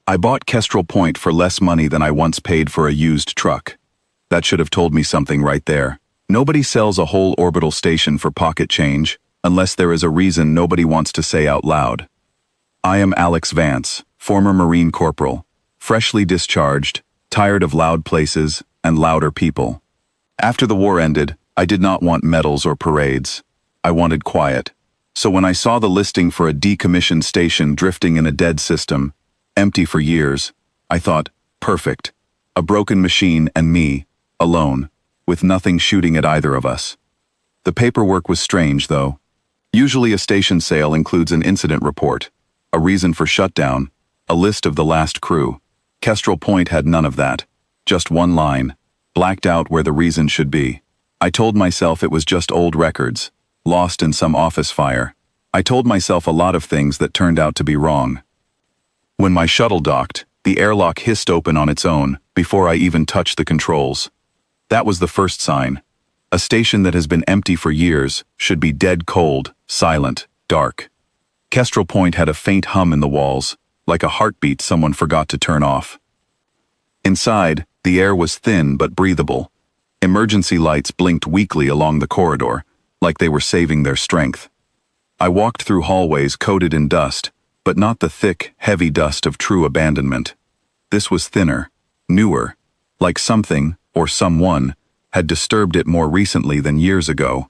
I bought Kestrel Point for less money than I once paid for a used truck. That should have told me something right there. Nobody sells a whole orbital station for pocket change, unless there is a reason nobody wants to say out loud. I am Alex Vance, former Marine Corporal, freshly discharged, tired of loud places and louder people. After the war ended, I did not want medals or parades. I wanted quiet. So when I saw the listing for a decommissioned station drifting in a dead system, empty for years, I thought, perfect. A broken machine and me, alone, with nothing shooting at either of us. The paperwork was strange, though. Usually a station sale includes an incident report, a reason for shutdown, a list of the last crew. Kestrel Point had none of that. Just one line, blacked out where the reason should be. I told myself it was just old records, lost in some office fire. I told myself a lot of things that turned out to be wrong. When my shuttle docked, the airlock hissed open on its own before I even touched the controls. That was the first sign. A station that has been empty for years should be dead cold, silent, dark. Kestrel Point had a faint hum in the walls, like a heartbeat someone forgot to turn off. Inside, the air was thin but breathable. Emergency lights blinked weakly along the corridor, like they were saving their strength. I walked through hallways coated in dust, but not the thick, heavy dust of true abandonment. This was thinner, newer, like something, or someone, had disturbed it more recently than years ago.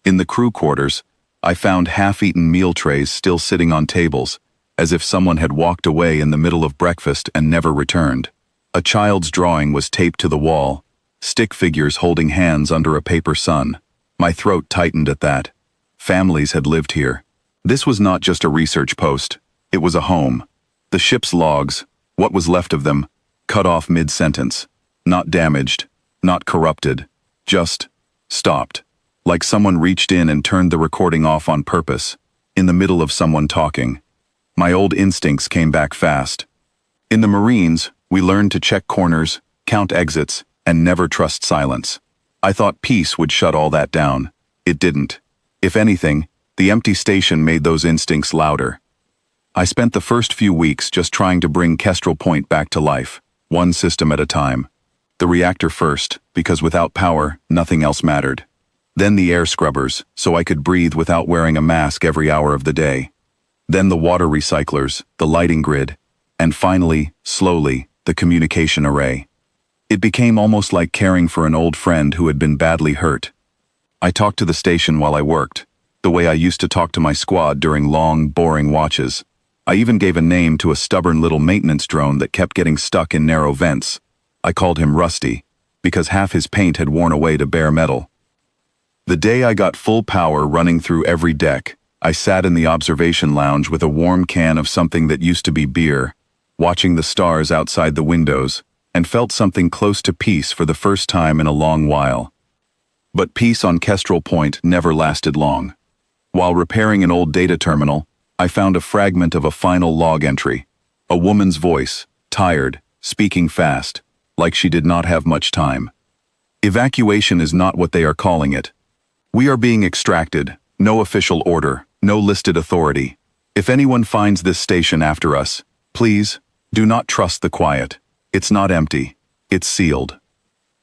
In the crew quarters, I found half-eaten meal trays still sitting on tables, as if someone had walked away in the middle of breakfast and never returned. A child's drawing was taped to the wall, stick figures holding hands under a paper sun. My throat tightened at that. Families had lived here. This was not just a research post, it was a home. The ship's logs, what was left of them, cut off mid-sentence. Not damaged, not corrupted, just stopped. Like someone reached in and turned the recording off on purpose, in the middle of someone talking. My old instincts came back fast. In the Marines, we learned to check corners, count exits, and never trust silence. I thought peace would shut all that down. It didn't. If anything, the empty station made those instincts louder. I spent the first few weeks just trying to bring Kestrel Point back to life, one system at a time. The reactor first, because without power, nothing else mattered. Then the air scrubbers, so I could breathe without wearing a mask every hour of the day. Then the water recyclers, the lighting grid, and finally, slowly, the communication array. It became almost like caring for an old friend who had been badly hurt. I talked to the station while I worked, the way I used to talk to my squad during long, boring watches. I even gave a name to a stubborn little maintenance drone that kept getting stuck in narrow vents. I called him Rusty, because half his paint had worn away to bare metal. The day I got full power running through every deck, I sat in the observation lounge with a warm can of something that used to be beer, watching the stars outside the windows, and felt something close to peace for the first time in a long while. But peace on Kestrel Point never lasted long. While repairing an old data terminal, I found a fragment of a final log entry. A woman's voice, tired, speaking fast, like she did not have much time. Evacuation is not what they are calling it. We are being extracted, no official order, no listed authority. If anyone finds this station after us, please, do not trust the quiet. It's not empty, it's sealed.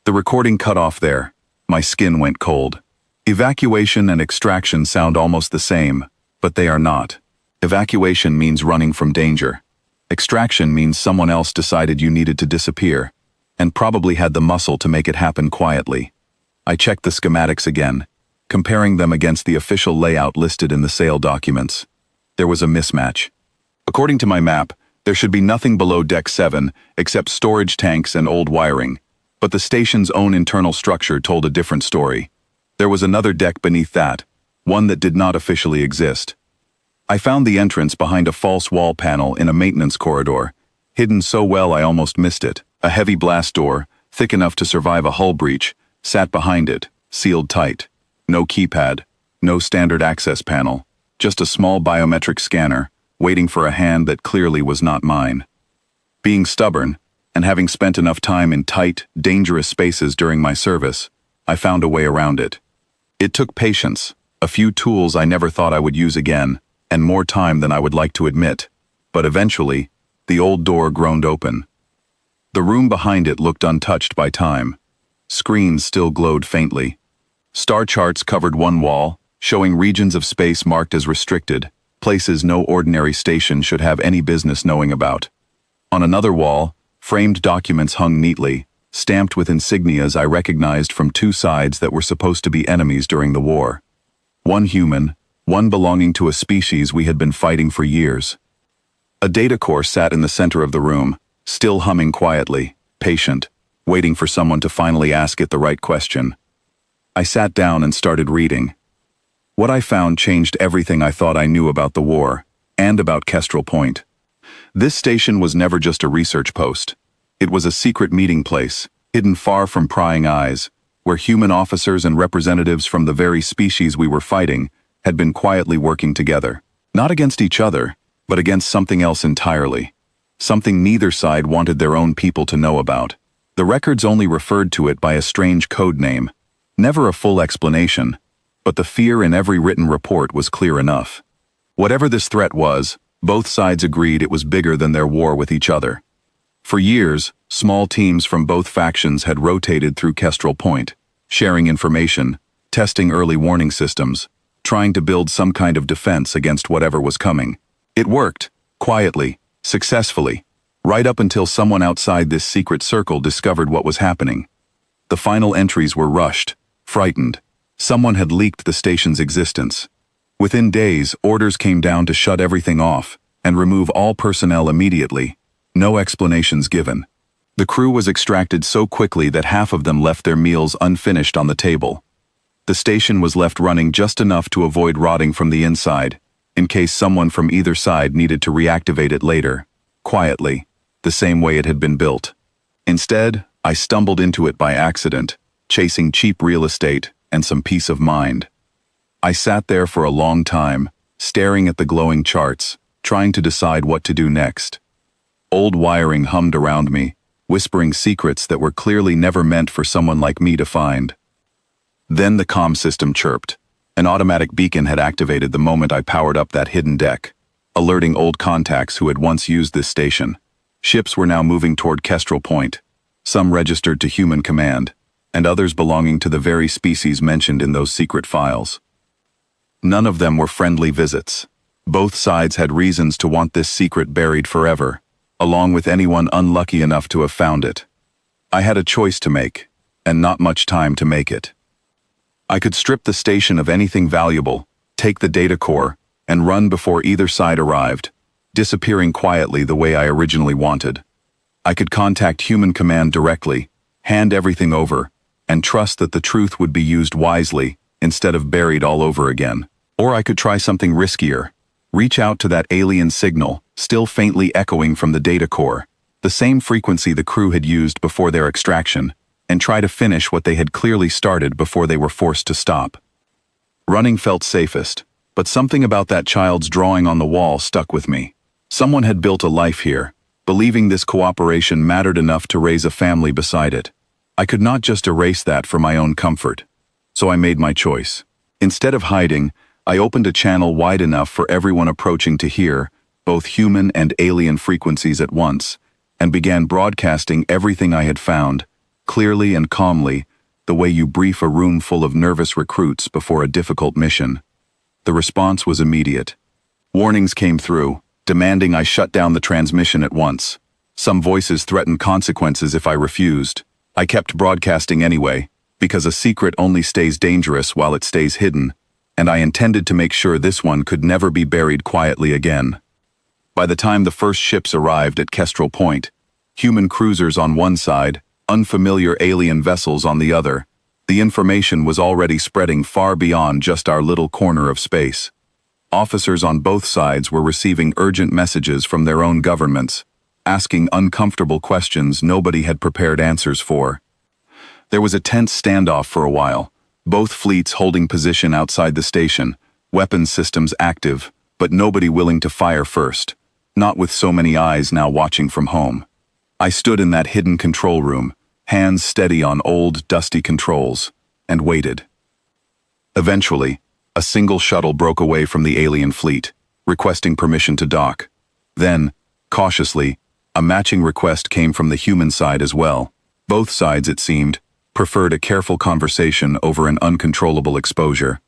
The recording cut off there. My skin went cold. Evacuation and extraction sound almost the same, but they are not. Evacuation means running from danger. Extraction means someone else decided you needed to disappear, and probably had the muscle to make it happen quietly. I checked the schematics again, comparing them against the official layout listed in the sale documents. There was a mismatch. According to my map, there should be nothing below Deck 7 except storage tanks and old wiring, but the station's own internal structure told a different story. There was another deck beneath that, one that did not officially exist. I found the entrance behind a false wall panel in a maintenance corridor, hidden so well I almost missed it. A heavy blast door, thick enough to survive a hull breach, sat behind it, sealed tight. No keypad, no standard access panel, just a small biometric scanner, waiting for a hand that clearly was not mine. Being stubborn, and having spent enough time in tight, dangerous spaces during my service, I found a way around it. It took patience, a few tools I never thought I would use again, and more time than I would like to admit, but eventually, The old door groaned open. The room behind it looked untouched by time. Screens still glowed faintly. Star charts covered one wall, showing regions of space marked as restricted, places no ordinary station should have any business knowing about. On another wall, framed documents hung neatly, stamped with insignias I recognized from two sides that were supposed to be enemies during the war. One human, one belonging to a species we had been fighting for years. A data core sat in the center of the room, still humming quietly, patient, waiting for someone to finally ask it the right question. I sat down and started reading. What I found changed everything I thought I knew about the war, and about Kestrel Point. This station was never just a research post. It was a secret meeting place, hidden far from prying eyes, where human officers and representatives from the very species we were fighting had been quietly working together. Not against each other, but against something else entirely. Something neither side wanted their own people to know about. The records only referred to it by a strange code name. Never a full explanation, but the fear in every written report was clear enough. Whatever this threat was, both sides agreed it was bigger than their war with each other. For years, small teams from both factions had rotated through Kestrel Point, sharing information, testing early warning systems, trying to build some kind of defense against whatever was coming. It worked, quietly, successfully, right up until someone outside this secret circle discovered what was happening. The final entries were rushed, frightened. Someone had leaked the station's existence. Within days, orders came down to shut everything off and remove all personnel immediately. No explanations given. The crew was extracted so quickly that half of them left their meals unfinished on the table. The station was left running just enough to avoid rotting from the inside, in case someone from either side needed to reactivate it later, quietly, the same way it had been built. Instead, I stumbled into it by accident, chasing cheap real estate and some peace of mind. I sat there for a long time, staring at the glowing charts, trying to decide what to do next. Old wiring hummed around me, whispering secrets that were clearly never meant for someone like me to find. Then the comm system chirped. An automatic beacon had activated the moment I powered up that hidden deck, alerting old contacts who had once used this station. Ships were now moving toward Kestrel Point, some registered to human command, and others belonging to the very species mentioned in those secret files. None of them were friendly visits. Both sides had reasons to want this secret buried forever, along with anyone unlucky enough to have found it. I had a choice to make, and not much time to make it. I could strip the station of anything valuable, take the data core, and run before either side arrived, disappearing quietly the way I originally wanted. I could contact human command directly, hand everything over, and trust that the truth would be used wisely instead of buried all over again. Or I could try something riskier, reach out to that alien signal, still faintly echoing from the data core, the same frequency the crew had used before their extraction, and try to finish what they had clearly started before they were forced to stop. Running felt safest, but something about that child's drawing on the wall stuck with me. Someone had built a life here, believing this cooperation mattered enough to raise a family beside it. I could not just erase that for my own comfort. So I made my choice. Instead of hiding, I opened a channel wide enough for everyone approaching to hear, both human and alien frequencies at once, and began broadcasting everything I had found, clearly and calmly, the way you brief a room full of nervous recruits before a difficult mission. The response was immediate. Warnings came through, demanding I shut down the transmission at once. Some voices threatened consequences if I refused. I kept broadcasting anyway, because a secret only stays dangerous while it stays hidden, and I intended to make sure this one could never be buried quietly again. By the time the first ships arrived at Kestrel Point, human cruisers on one side, unfamiliar alien vessels on the other, the information was already spreading far beyond just our little corner of space. Officers on both sides were receiving urgent messages from their own governments, asking uncomfortable questions nobody had prepared answers for. There was a tense standoff for a while, both fleets holding position outside the station, weapons systems active, but nobody willing to fire first, not with so many eyes now watching from home. I stood in that hidden control room, hands steady on old, dusty controls, and waited. Eventually, a single shuttle broke away from the alien fleet, requesting permission to dock. Then, Cautiously, a matching request came from the human side as well. Both sides, it seemed, preferred a careful conversation over an uncontrollable exposure.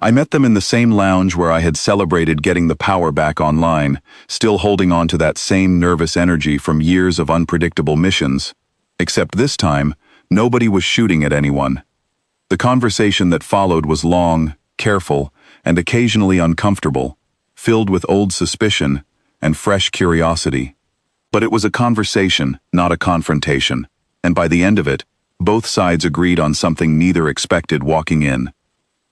I met them in the same lounge where I had celebrated getting the power back online, still holding on to that same nervous energy from years of unpredictable missions. Except this time, nobody was shooting at anyone. The conversation that followed was long, careful, and occasionally uncomfortable, filled with old suspicion and fresh curiosity. But it was a conversation, not a confrontation, and by the end of it, both sides agreed on something neither expected walking in.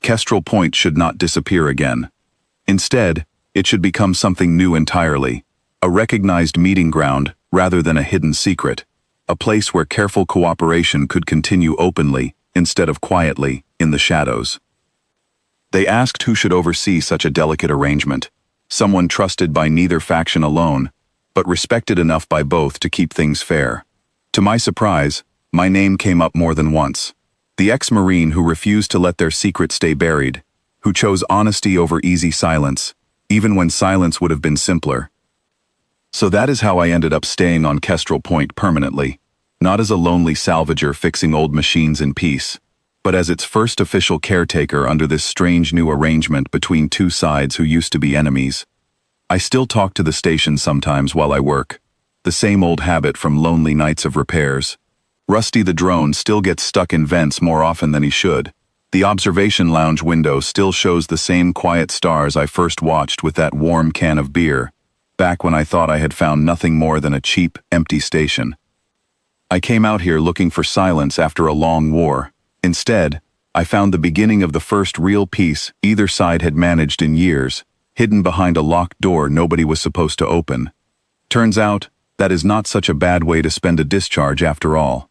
Kestrel Point should not disappear again. Instead, it should become something new entirely, a recognized meeting ground rather than a hidden secret, a place where careful cooperation could continue openly instead of quietly in the shadows. They asked who should oversee such a delicate arrangement, someone trusted by neither faction alone, but respected enough by both to keep things fair. To my surprise, my name came up more than once. The ex-Marine who refused to let their secret stay buried, who chose honesty over easy silence, even when silence would have been simpler. So that is how I ended up staying on Kestrel Point permanently, not as a lonely salvager fixing old machines in peace, but as its first official caretaker under this strange new arrangement between two sides who used to be enemies. I still talk to the station sometimes while I work, the same old habit from lonely nights of repairs. Rusty the drone still gets stuck in vents more often than he should. The observation lounge window still shows the same quiet stars I first watched with that warm can of beer, back when I thought I had found nothing more than a cheap, empty station. I came out here looking for silence after a long war. Instead, I found the beginning of the first real peace either side had managed in years, hidden behind a locked door nobody was supposed to open. Turns out, that is not such a bad way to spend a discharge after all.